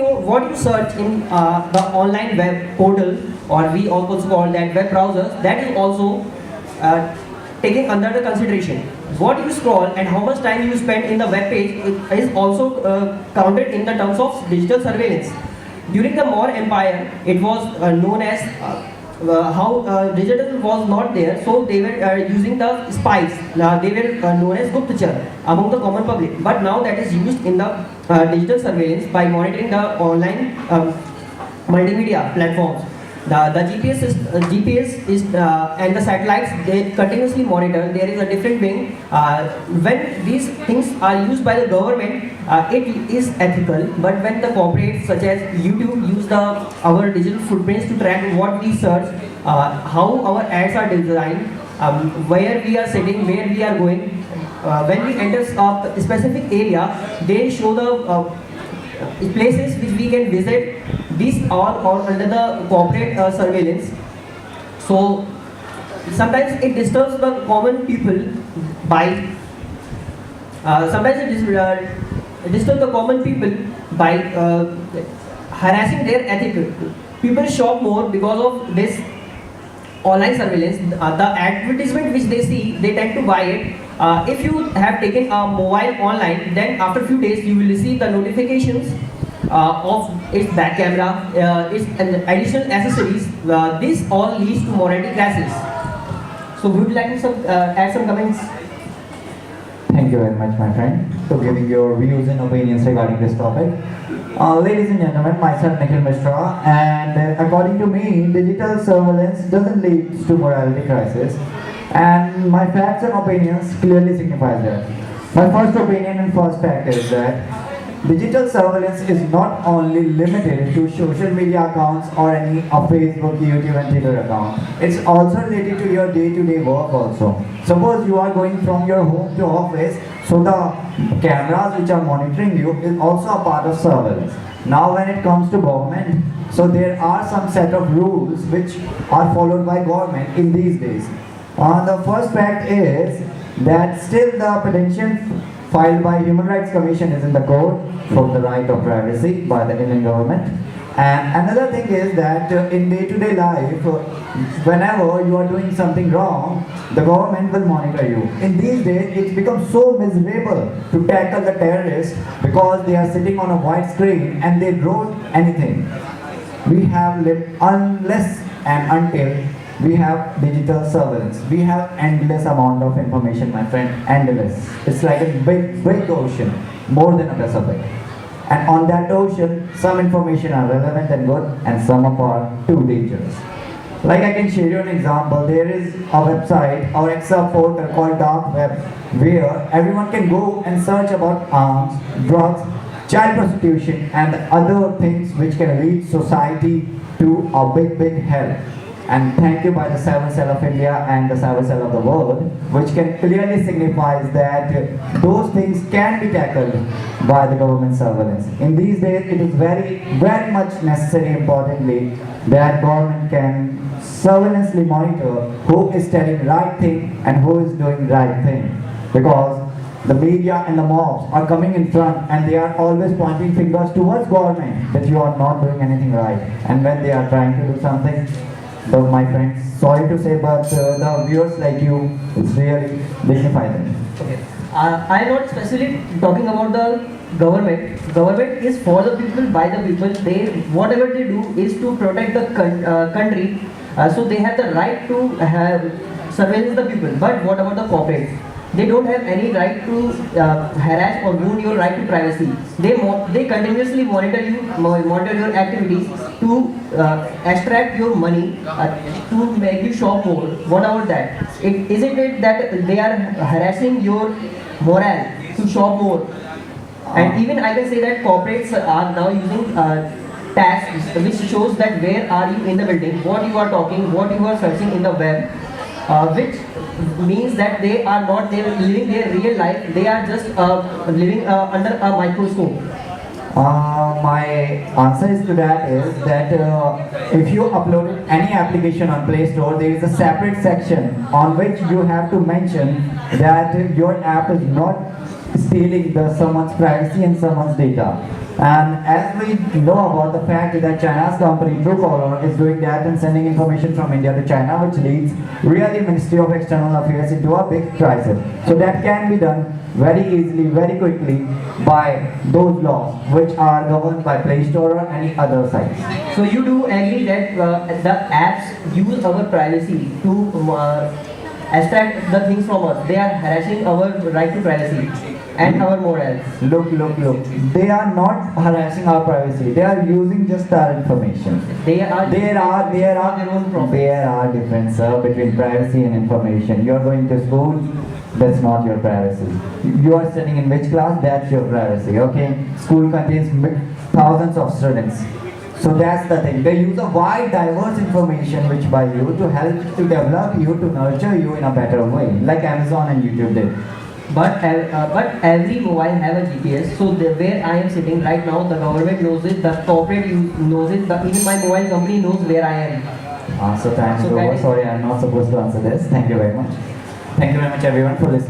what you search in the online web portal, or we also call that web browsers, that is also uh, taken under the consideration. What you scroll and how much time you spend in the web page is also counted in the terms of digital surveillance. During the Maurya Empire, it was known as how digital was not there, so they were using the spies. They were known as Guptachar among the common public. But now that is used in the digital surveillance by monitoring the online multimedia platforms. The GPS is and the satellites, they continuously monitor. There is a different wing. When these things are used by the government, it is ethical. But when the corporates such as YouTube use our digital footprints to track what we search, how our ads are designed, where we are sitting, where we are going, when we enter a specific area, they show the places which we can visit. These are under the corporate surveillance. So sometimes it disturbs the common people by disturbs the common people by harassing their ethics. People shop more because of this online surveillance. The advertisement which they see, they tend to buy it. If you have taken a mobile online, then after few days you will receive the notifications of its back camera, its additional accessories. This all leads to morality clashes. So would you like to add some comments? Thank you very much, my friend, for giving your views and opinions regarding this topic. Ladies and gentlemen, myself Nikhil Mishra, and according to me, digital surveillance doesn't lead to morality crisis, and my facts and opinions clearly signify that. My first opinion and first fact is that digital surveillance is not only limited to social media accounts or any of Facebook, YouTube and Twitter account. It's also related to your day-to-day work also. Suppose you are going from your home to office, so the cameras which are monitoring you is also a part of surveillance. Now when it comes to government, so there are some set of rules which are followed by government in these days. The first fact is that still the petition filed by Human Rights Commission is in the court for the right of privacy by the Indian government. And another thing is that in day-to-day life, whenever you are doing something wrong, the government will monitor you. In these days, it's become so miserable to tackle the terrorists because they are sitting on a white screen and they wrote anything. We have lived unless and until we have digital surveillance. We have endless amount of information, my friend, endless. It's like a big ocean, more than a Pacific. And on that ocean, some information are relevant and good, and some are too dangerous. Like I can share you an example. There is a website or Excel portal called Dark Web, where everyone can go and search about arms, drugs, child prostitution, and other things which can lead society to a big hell. And thank you by the Cyber Cell of India and the Cyber Cell of the world, which can clearly signifies that those things can be tackled by the government surveillance. In these days, it is very much necessary, importantly, that government can surveillancely monitor who is telling right thing and who is doing right thing. Because the media and the mobs are coming in front and they are always pointing fingers towards government that you are not doing anything right. And when they are trying to do something, my friends, sorry to say, but the viewers like you, it's really dignify them. Okay. I am not specifically talking about the government. Government is for the people, by the people. Whatever they do is to protect the country. So they have the right to surveillance the people. But what about the corporates? They don't have any right to harass or wound your right to privacy. They continuously monitor your activities to extract your money, to make you shop more. What about that? Isn't it that they are harassing your morale to shop more? And even I can say that corporates are now using tags which shows that where are you in the building, what you are talking, what you are searching in the web, which means that they are not living their real life, they are just living under a microscope. My answer is to that is that if you upload any application on Play Store, there is a separate section on which you have to mention that your app is not stealing someone's privacy and someone's data. And as we know about the fact that China's company Truecaller is doing that and sending information from India to China, which leads really Ministry of External Affairs into a big crisis. So that can be done very easily, very quickly by those laws which are governed by Play Store or any other sites. So you do agree that the apps use our privacy to extract the things from us. They are harassing our right to privacy and our morals. Look. They are not harassing our privacy. They are using just our information. There are their own profit. There are differences between privacy and information. You are going to school, that's not your privacy. You are studying in which class, that's your privacy. Okay, school contains thousands of students. So that's the thing. They use a wide, diverse information which by you to help to develop you, to nurture you in a better way, like Amazon and YouTube did. But every mobile have a GPS. So where I am sitting right now, the government knows it, the corporate knows it, even my mobile company knows where I am. So time is over. Sorry, I'm not supposed to answer this. Thank you very much. Thank you very much everyone for listening.